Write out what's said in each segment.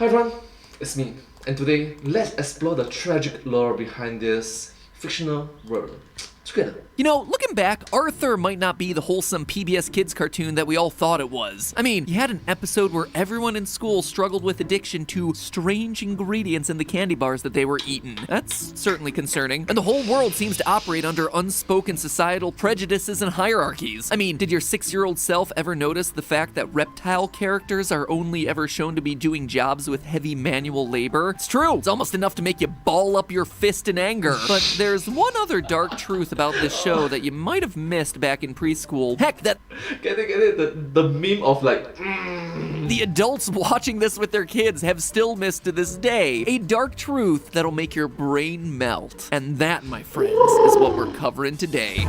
Hi everyone, it's me, and today let's explore the tragic lore behind this fictional world together. You know, looking back, Arthur might not be the wholesome PBS Kids cartoon that we all thought it was. I mean, you had an episode where everyone in school struggled with addiction to strange ingredients in the candy bars that they were eating. That's certainly concerning. And the whole world seems to operate under unspoken societal prejudices and hierarchies. I mean, did your 6-year-old self ever notice the fact that reptile characters are only ever shown to be doing jobs with heavy manual labor? It's true. It's almost enough to make you ball up your fist in anger. But there's one other dark truth about this show that you might have missed back in preschool. Heck, that... Get it? The meme of like... The adults watching this with their kids have still missed to this day. A dark truth that'll make your brain melt. And that, my friends, is what we're covering today.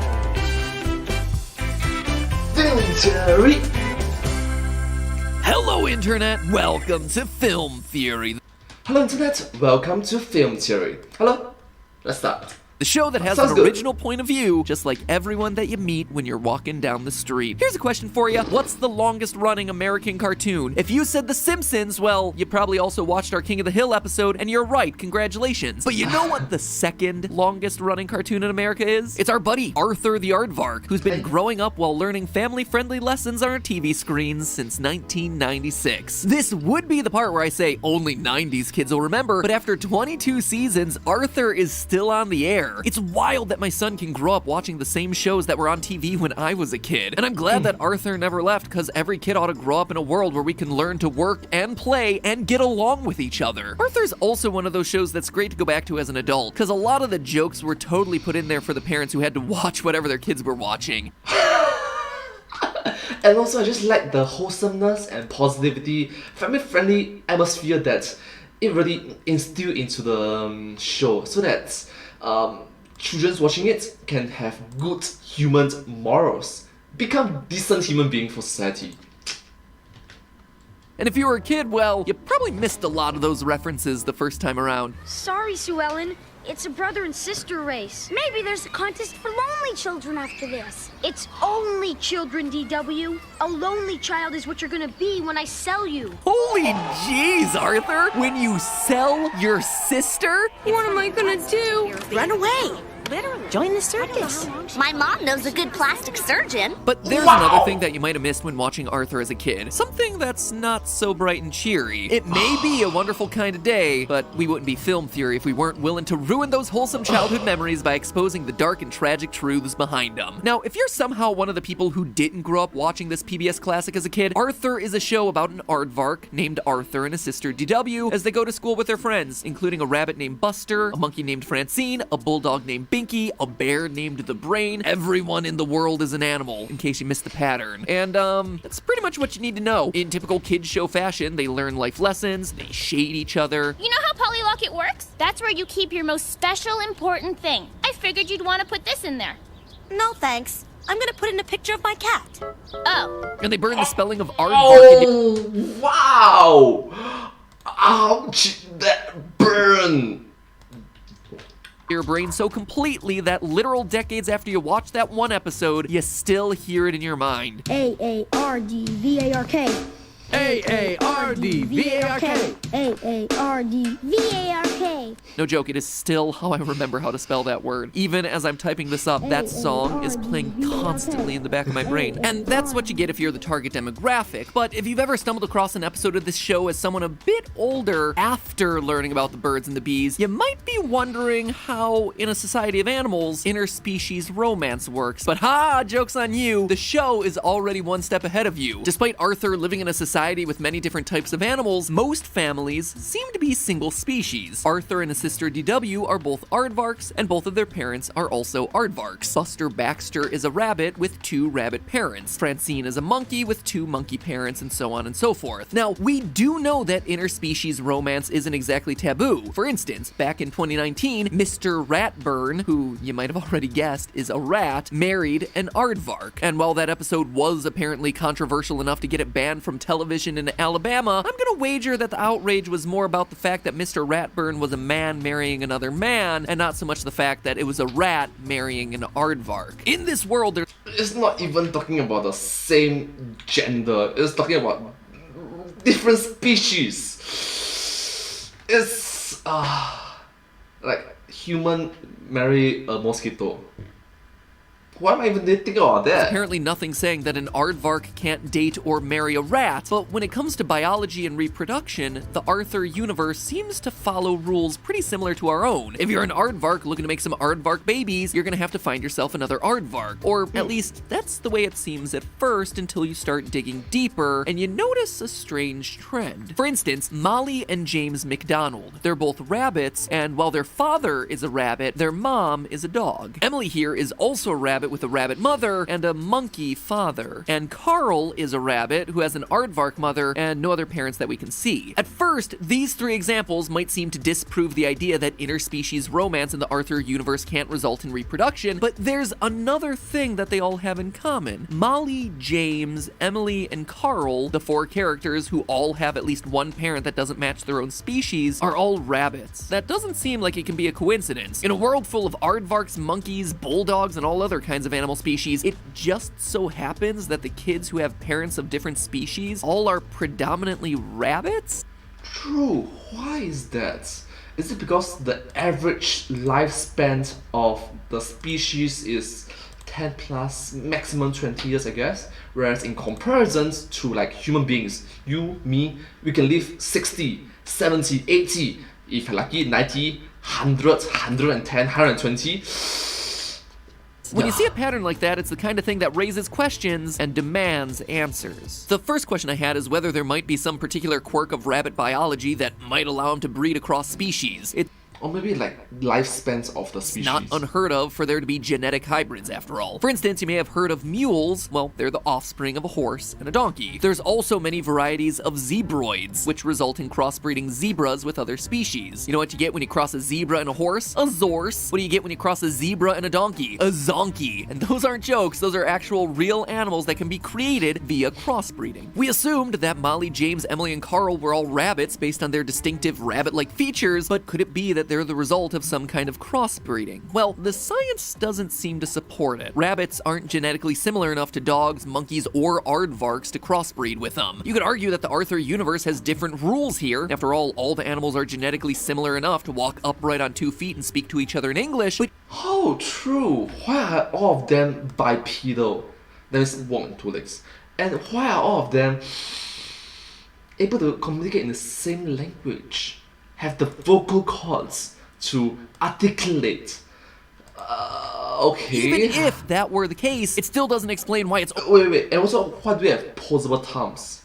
Film Theory! Hello, Internet! Welcome to Film Theory. Hello Internet, welcome to Film Theory. Hello, let's start. The show that has Sounds an good. original point of view, just like everyone that you meet when you're walking down the street. Here's a question for you. What's the longest running American cartoon? If you said The Simpsons, well, you probably also watched our King of the Hill episode, and you're right, congratulations. But you know what the second longest running cartoon in America is? It's our buddy, Arthur the Aardvark, who's been growing up while learning family-friendly lessons on our TV screens since 1996. This would be the part where I say only 90s kids will remember, but after 22 seasons, Arthur is still on the air. It's wild that my son can grow up watching the same shows that were on TV when I was a kid. And I'm glad that Arthur never left, because every kid ought to grow up in a world where we can learn to work and play and get along with each other. Arthur's also one of those shows that's great to go back to as an adult, because a lot of the jokes were totally put in there for the parents who had to watch whatever their kids were watching. And also I just like the wholesomeness and positivity, family-friendly atmosphere that it really instilled into the show, so that children watching it can have good human morals, become decent human beings for society. And if you were a kid, well, you probably missed a lot of those references the first time around. Sorry, Sue Ellen. It's a brother and sister race. Maybe there's a contest for lonely children after this. It's only children, DW. A lonely child is what you're gonna be when I sell you. Holy jeez, Arthur! When you sell your sister? What am I gonna do? Run away. Literally. Join the circus. My mom knows a good plastic surgeon. But there's another thing that you might have missed when watching Arthur as a kid. Something that's not so bright and cheery. It may be a wonderful kind of day, but we wouldn't be Film Theory if we weren't willing to ruin those wholesome childhood memories by exposing the dark and tragic truths behind them. Now, if you're somehow one of the people who didn't grow up watching this PBS classic as a kid, Arthur is a show about an aardvark named Arthur and his sister DW as they go to school with their friends, including a rabbit named Buster, a monkey named Francine, a bulldog named Binky, a bear named the Brain. Everyone in the world is an animal, in case you missed the pattern. And, that's pretty much what you need to know. In typical kids show fashion, they learn life lessons, they shade each other. You know how Polylocket works? That's where you keep your most special, important thing. I figured you'd want to put this in there. No, thanks. I'm gonna put in a picture of my cat. Oh. And they burn the spelling of aardvark into... Oh, wow! Ouch, that burn! your brain so completely that literal decades after you watch that one episode, you still hear it in your mind. A-A-R-D-V-A-R-K. A-A-R-D-V-A-R-K. A-A-R-D-V-A-R-K. No joke, it is still how I remember how to spell that word. Even as I'm typing this up, that song is playing constantly in the back of my brain. And that's what you get if you're the target demographic. But if you've ever stumbled across an episode of this show as someone a bit older after learning about the birds and the bees, you might be wondering how, in a society of animals, interspecies romance works. But joke's on you, the show is already one step ahead of you. Despite Arthur living in a society with many different types of animals, most families seem to be single species. Arthur and his sister DW are both aardvarks, and both of their parents are also aardvarks. Buster Baxter is a rabbit with 2 rabbit parents. Francine is a monkey with 2 monkey parents, and so on and so forth. Now, we do know that interspecies romance isn't exactly taboo. For instance, back in 2019, Mr. Ratburn, who you might have already guessed is a rat, married an aardvark. And while that episode was apparently controversial enough to get it banned from television in Alabama, I'm gonna wager that the outrage was more about the fact that Mr. Ratburn was a man marrying another man, and not so much the fact that it was a rat marrying an aardvark. In this world, there's... It's not even talking about the same gender, it's talking about different species. It's like human marry a mosquito. Why am I even thinking about that? Apparently nothing saying that an aardvark can't date or marry a rat, but when it comes to biology and reproduction, the Arthur universe seems to follow rules pretty similar to our own. If you're an aardvark looking to make some aardvark babies, you're gonna have to find yourself another aardvark. Or at least, that's the way it seems at first until you start digging deeper and you notice a strange trend. For instance, Molly and James McDonald. They're both rabbits, and while their father is a rabbit, their mom is a dog. Emily here is also a rabbit with a rabbit mother and a monkey father. And Carl is a rabbit who has an aardvark mother and no other parents that we can see. At first, these three examples might seem to disprove the idea that interspecies romance in the Arthur universe can't result in reproduction, but there's another thing that they all have in common. Molly, James, Emily, and Carl, the four characters who all have at least one parent that doesn't match their own species, are all rabbits. That doesn't seem like it can be a coincidence. In a world full of aardvarks, monkeys, bulldogs, and all other kinds of animal species, it just so happens that the kids who have parents of different species all are predominantly rabbits? True. Why is that? Is it because the average lifespan of the species is 10 plus, maximum 20 years, I guess? Whereas in comparison to like human beings, you, me, we can live 60, 70, 80, if you're lucky, 90, 100, 110, 120. When you see a pattern like that, it's the kind of thing that raises questions and demands answers. The first question I had is whether there might be some particular quirk of rabbit biology that might allow them to breed across species. Or maybe like lifespans of the species. Not unheard of for there to be genetic hybrids, after all. For instance, you may have heard of mules. Well, they're the offspring of a horse and a donkey. There's also many varieties of zebroids, which result in crossbreeding zebras with other species. You know what you get when you cross a zebra and a horse? A zorse. What do you get when you cross a zebra and a donkey? A zonkey. And those aren't jokes, those are actual real animals that can be created via crossbreeding. We assumed that Molly, James, Emily, and Carl were all rabbits based on their distinctive rabbit-like features, but could it be that they're the result of some kind of crossbreeding? Well, the science doesn't seem to support it. Rabbits aren't genetically similar enough to dogs, monkeys, or aardvarks to crossbreed with them. You could argue that the Arthur universe has different rules here. After all the animals are genetically similar enough to walk upright on 2 feet and speak to each other in English, but Oh, true. Why are all of them bipedal? That means walk on 2 legs. And why are all of them able to communicate in the same language? Have the vocal cords to articulate. Okay. even if that were the case, it still doesn't explain why it's Wait. And also, why do we have posable thumbs?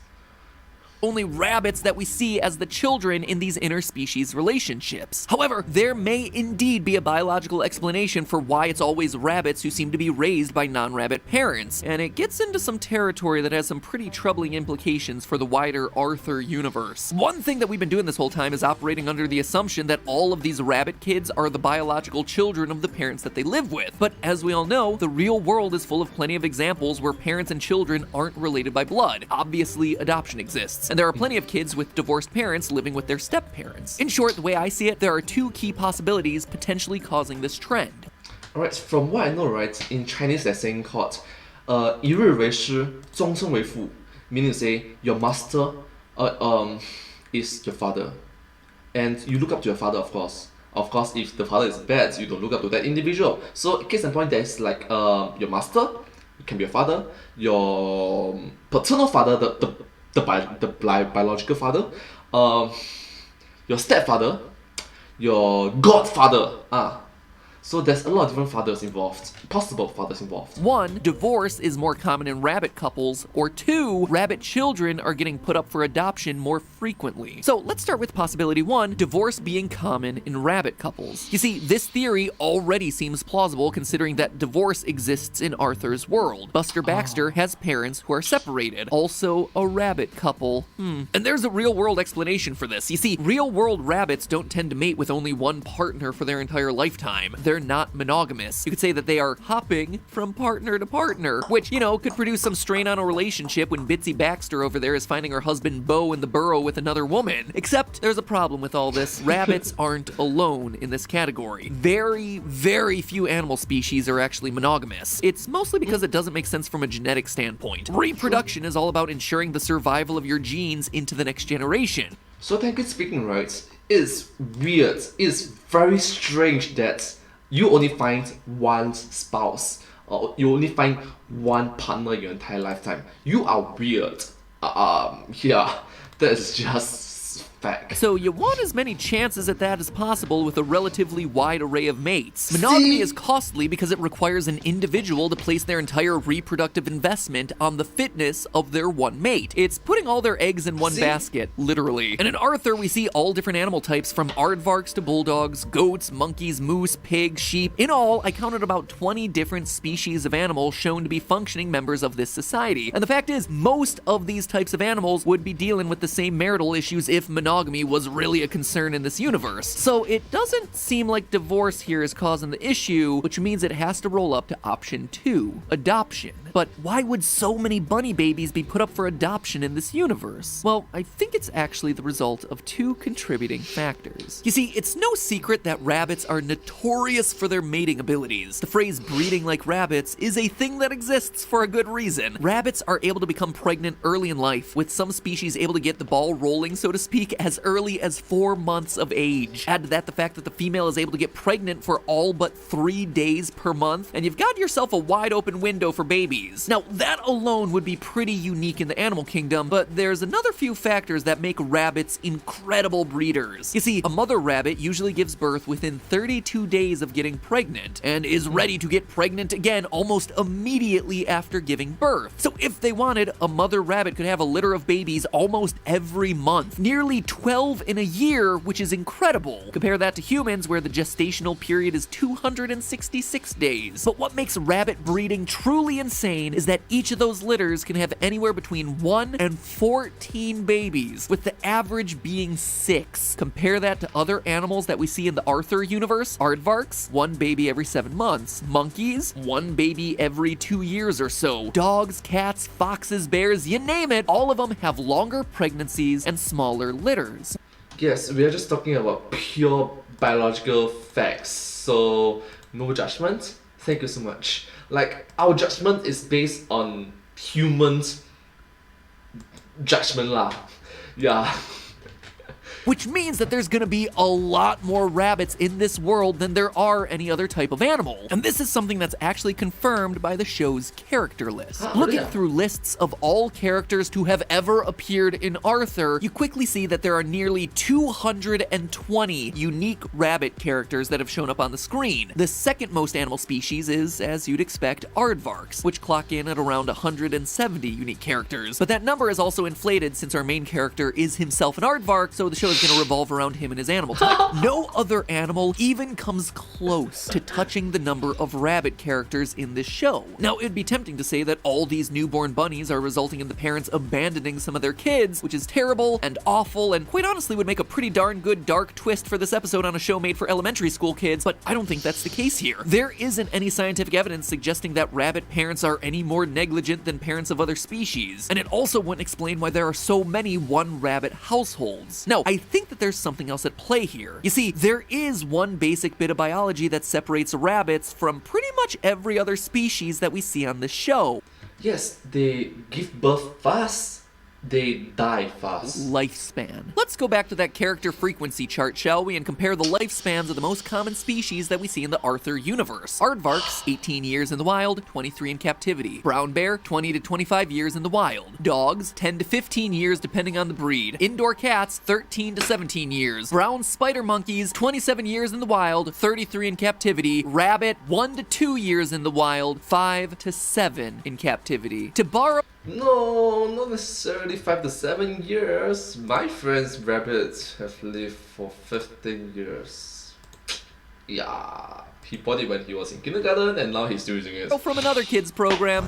only rabbits that we see as the children in these interspecies relationships. However, there may indeed be a biological explanation for why it's always rabbits who seem to be raised by non-rabbit parents, and it gets into some territory that has some pretty troubling implications for the wider Arthur universe. One thing that we've been doing this whole time is operating under the assumption that all of these rabbit kids are the biological children of the parents that they live with. But as we all know, the real world is full of plenty of examples where parents and children aren't related by blood. Obviously, adoption exists. And there are plenty of kids with divorced parents living with their step-parents. In short, the way I see it, there are 2 key possibilities potentially causing this trend. Alright, from what I know, right, in Chinese there's a saying called 一日为师，终身为父, meaning to say your master is your father. And you look up to your father, of course. Of course, if the father is bad, you don't look up to that individual. So, case in point, there's like your master, it can be your father, your paternal father, the biological father, your stepfather, your godfather. So there's a lot of different fathers involved, possible fathers involved. 1, divorce is more common in rabbit couples, or 2, rabbit children are getting put up for adoption more frequently. So let's start with possibility 1, divorce being common in rabbit couples. You see, this theory already seems plausible considering that divorce exists in Arthur's world. Buster Baxter has parents who are separated, also a rabbit couple. And there's a real-world explanation for this. You see, real-world rabbits don't tend to mate with only one partner for their entire lifetime. They're not monogamous. You could say that they are hopping from partner to partner, which, you know, could produce some strain on a relationship when Bitsy Baxter over there is finding her husband Bo in the burrow with another woman. Except there's a problem with all this. Rabbits aren't alone in this category. Very, very few animal species are actually monogamous. It's mostly because it doesn't make sense from a genetic standpoint. Reproduction is all about ensuring the survival of your genes into the next generation. So technically speaking, right, it's weird, it's very strange that you only find one spouse, or you only find one partner your entire lifetime. You are weird. Yeah, that's just fact. So you want as many chances at that as possible with a relatively wide array of mates. Monogamy is costly because it requires an individual to place their entire reproductive investment on the fitness of their one mate. It's putting all their eggs in one basket, literally. And in Arthur, we see all different animal types from aardvarks to bulldogs, goats, monkeys, moose, pigs, sheep. In all, I counted about 20 different species of animals shown to be functioning members of this society. And the fact is, most of these types of animals would be dealing with the same marital issues if monogamy was really a concern in this universe. So it doesn't seem like divorce here is causing the issue, which means it has to roll up to option 2, adoption. But why would so many bunny babies be put up for adoption in this universe? Well, I think it's actually the result of 2 contributing factors. You see, it's no secret that rabbits are notorious for their mating abilities. The phrase breeding like rabbits is a thing that exists for a good reason. Rabbits are able to become pregnant early in life, with some species able to get the ball rolling, so to speak, as early as 4 months of age. Add to that the fact that the female is able to get pregnant for all but 3 days per month, and you've got yourself a wide open window for babies. Now, that alone would be pretty unique in the animal kingdom, but there's another few factors that make rabbits incredible breeders. You see, a mother rabbit usually gives birth within 32 days of getting pregnant, and is ready to get pregnant again almost immediately after giving birth. So if they wanted, a mother rabbit could have a litter of babies almost every month, nearly 12 in a year, which is incredible. Compare that to humans, where the gestational period is 266 days. But what makes rabbit breeding truly insane is that each of those litters can have anywhere between 1 and 14 babies, with the average being 6. Compare that to other animals that we see in the Arthur universe. Aardvarks, 1 baby every 7 months. Monkeys, 1 baby every 2 years or so. Dogs, cats, foxes, bears, you name it, all of them have longer pregnancies and smaller litters. Yes, we are just talking about pure biological facts, so no judgment. Thank you so much. Like, our judgment is based on humans' judgment lah. Yeah. Which means that there's gonna be a lot more rabbits in this world than there are any other type of animal. And this is something that's actually confirmed by the show's character list. Looking through lists of all characters to have ever appeared in Arthur, you quickly see that there are nearly 220 unique rabbit characters that have shown up on the screen. The second most animal species is, as you'd expect, aardvarks, which clock in at around 170 unique characters. But that number is also inflated since our main character is himself an aardvark, so the show is going to revolve around him and his animal type. No other animal even comes close to touching the number of rabbit characters in this show. Now, it'd be tempting to say that all these newborn bunnies are resulting in the parents abandoning some of their kids, which is terrible and awful, and quite honestly would make a pretty darn good dark twist for this episode on a show made for elementary school kids, but I don't think that's the case here. There isn't any scientific evidence suggesting that rabbit parents are any more negligent than parents of other species, and it also wouldn't explain why there are so many one-rabbit households. Now, I think that there's something else at play here. You see, there is one basic bit of biology that separates rabbits from pretty much every other species that we see on this show. Yes, they give birth fast, they die fast. Lifespan. Let's go back to that character frequency chart, shall we, and compare the lifespans of the most common species that we see in the Arthur universe. Aardvarks, 18 years in the wild, 23 in captivity. Brown bear, 20 to 25 years in the wild. Dogs, 10 to 15 years depending on the breed. Indoor cats, 13 to 17 years. Brown spider monkeys, 27 years in the wild, 33 in captivity. Rabbit, 1 to 2 years in the wild, 5 to 7 in captivity. To borrow... No, not necessarily 5 to 7 years. My friend's rabbits have lived for 15 years. Yeah, he bought it when he was in kindergarten and now he's still using it. From another kid's program.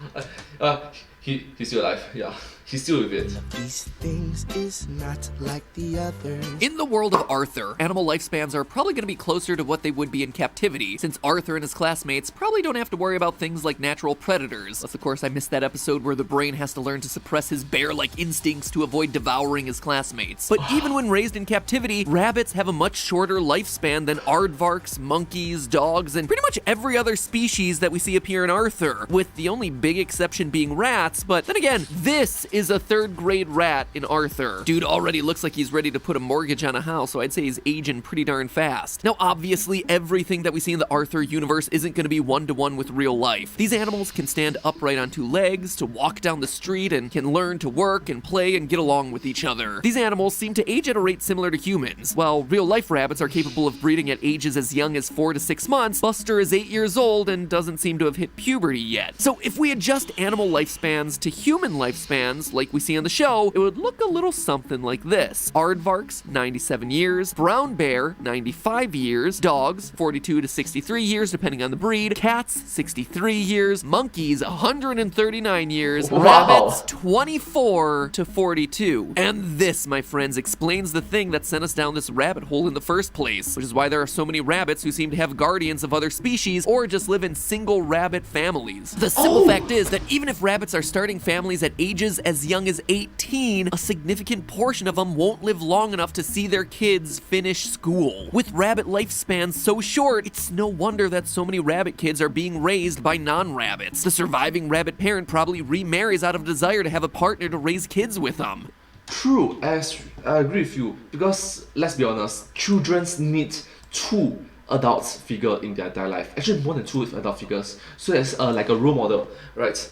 He's still alive, yeah. He's still with it. These things is not like the others. In the world of Arthur, animal lifespans are probably going to be closer to what they would be in captivity, since Arthur and his classmates probably don't have to worry about things like natural predators. Unless, of course, I missed that episode where the brain has to learn to suppress his bear-like instincts to avoid devouring his classmates. But even when raised in captivity, rabbits have a much shorter lifespan than aardvarks, monkeys, dogs, and pretty much every other species that we see appear in Arthur, with the only big exception being rats. But then again, this is is a 3rd grade rat in Arthur. Dude already looks like he's ready to put a mortgage on a house, so I'd say he's aging pretty darn fast. Now, obviously, everything that we see in the Arthur universe isn't going to be one-to-one with real life. These animals can stand upright on 2 legs, to walk down the street, and can learn to work and play and get along with each other. These animals seem to age at a rate similar to humans. While real-life rabbits are capable of breeding at ages as young as 4 to 6 months, Buster is 8 years old and doesn't seem to have hit puberty yet. So if we adjust animal lifespans to human lifespans, like we see on the show, it would look a little something like this. Aardvarks, 97 years, brown bear, 95 years, dogs, 42 to 63 years depending on the breed, cats, 63 years, monkeys, 139 years, Wow. rabbits, 24 to 42. And this, my friends, explains the thing that sent us down this rabbit hole in the first place, which is why there are so many rabbits who seem to have guardians of other species or just live in single rabbit families. The simple fact is that even if rabbits are starting families at ages as young as 18, a significant portion of them won't live long enough to see their kids finish school. With rabbit lifespans so short, it's no wonder that so many rabbit kids are being raised by non-rabbits. The surviving rabbit parent probably remarries out of desire to have a partner to raise kids with them. True, I agree with you, because let's be honest, children need 2 adult figures in their entire life. Actually, more than 2 adult figures. So there's like a role model, right?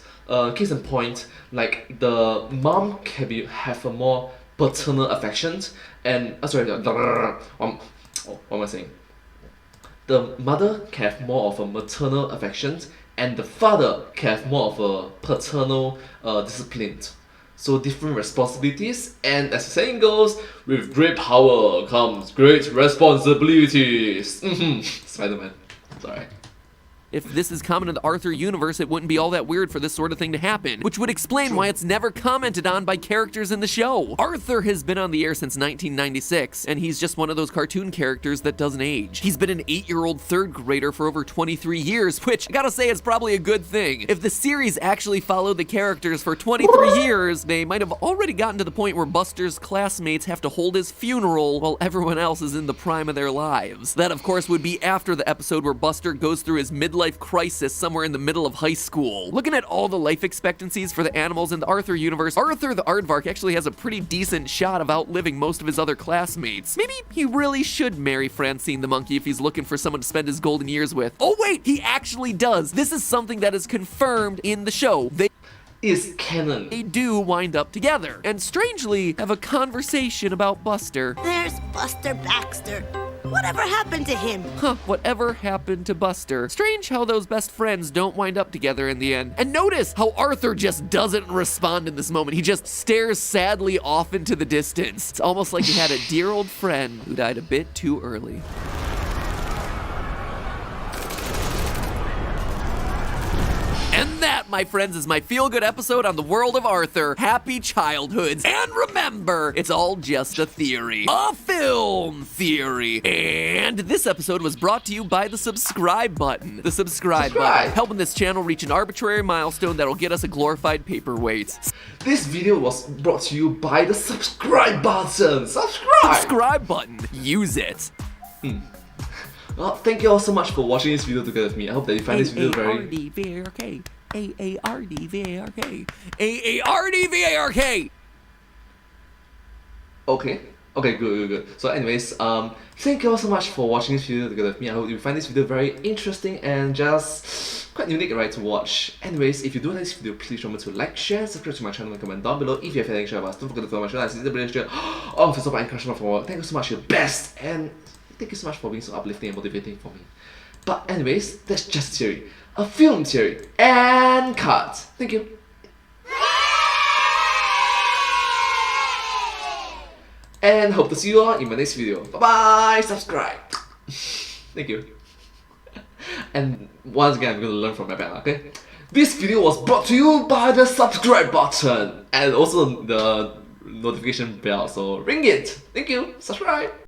Case in point, like the mom can have a more paternal affection, and what am I saying? The mother can have more of a maternal affection, and the father can have more of a paternal discipline. So different responsibilities, and as the saying goes, with great power comes great responsibilities. Spider-Man. Sorry. If this is common in the Arthur universe, it wouldn't be all that weird for this sort of thing to happen, which would explain why it's never commented on by characters in the show. Arthur has been on the air since 1996, and he's just one of those cartoon characters that doesn't age. He's been an 8-year-old 3rd grader for over 23 years, which I gotta say is probably a good thing. If the series actually followed the characters for 23 years, they might have already gotten to the point where Buster's classmates have to hold his funeral while everyone else is in the prime of their lives. That, of course, would be after the episode where Buster goes through his midlife crisis somewhere in the middle of high school. Looking at all the life expectancies for the animals in the Arthur universe, Arthur the Aardvark actually has a pretty decent shot of outliving most of his other classmates. Maybe he really should marry Francine the monkey if he's looking for someone to spend his golden years with. Oh wait, he actually does. This is something that is confirmed in the show. Is canon. They do wind up together, and strangely have a conversation about Buster. There's Buster Baxter. Whatever happened to him? Whatever happened to Buster? Strange how those best friends don't wind up together in the end. And notice how Arthur just doesn't respond in this moment. He just stares sadly off into the distance. It's almost like he had a dear old friend who died a bit too early. And that, my friends, is my feel-good episode on the world of Arthur. Happy childhoods. And remember, it's all just a theory. A film theory. And this episode was brought to you by the subscribe button. The subscribe button, helping this channel reach an arbitrary milestone that'll get us a glorified paperweight. This video was brought to you by the subscribe button. Subscribe button. Use it. Well, thank you all so much for watching this video together with me. I hope that you find this video very... A-A-R-D-V-A-R-K. A-A-R-D-V-A-R-K. A-A-R-D-V-A-R-K. Okay, good. So anyways, thank you all so much for watching this video together with me. I hope you find this video very interesting and just quite unique, right, to watch. Anyways, if you do like this video, please remember to like, share, subscribe to my channel, and comment down below. If you have anything to share about us, don't forget to follow my channel. I see the video. Oh, for support and encouragement for more. Thank you so much, you're the best, and thank you so much for being so uplifting and motivating for me. But anyways, that's just theory. A film theory. And cut. Thank you. And hope to see you all in my next video. Bye bye. Subscribe. Thank you. And once again, I'm going to learn from my bad, okay? This video was brought to you by the subscribe button and also the notification bell. So ring it. Thank you. Subscribe.